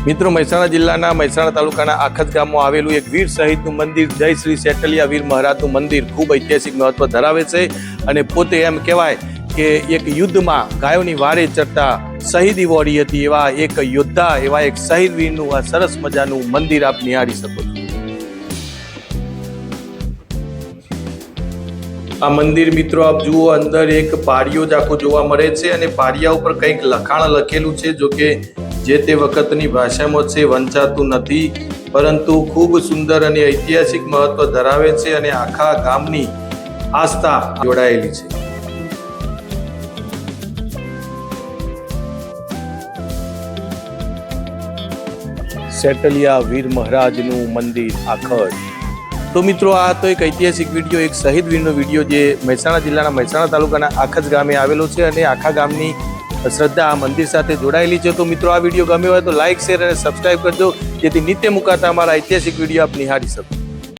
મિત્રો, મહેસાણા જિલ્લાના મહેસાણા તાલુકાના આખત ગામમાં આવેલું એક વીર શહીદનું મંદિર જય શ્રી સેટલિયા વીર મહારાજનું મંદિર ખૂબ ઐતિહાસિક મહત્વ ધરાવે છે અને પોતે એમ કહેવાય કે એક યુદ્ધમાં ગાયોની વારે ચડતા શહીદી વોરી હતી એવા એક યોદ્ધા, એવા એક શહીદ વીરનું આ સરસ મજાનું મંદિર આપ નિહાળી શકો છો। આ મંદિર મિત્રો આપ જુઓ, અંદર એક પાળીઓ જ આખો જોવા મળે છે અને પાળિયા ઉપર કંઈક લખાણ લખેલું છે, જો કે જે તે વખતની ભાષામાં છે, વંચાતું નથી, પરંતુ ખૂબ સુંદર અને ઐતિહાસિક મહત્વ ધરાવે છે અને આખા ગામની આસ્થા જોડાયેલી છે। સેટલિયા વીર મહારાજનું મંદિર આખત। તો મિત્રો, આ તો એક ઐતિહાસિક વિડીયો, એક શહીદ વીરનો વિડીયો જે મહેસાણા જિલ્લાના મહેસાણા તાલુકાના આખત ગામે આવેલો છે અને આખા ગામની શ્રદ્ધા આ મંદિર સાથે જોડાયેલી છે। તો મિત્રો, આ વિડીયો ગમ્યો હોય તો લાઇક, શેર અને સબસ્ક્રાઇબ કરજો, જેથી નિત્ય મુકાતા અમારા ઐતિહાસિક વિડીયો આપ નિહાળી શકો।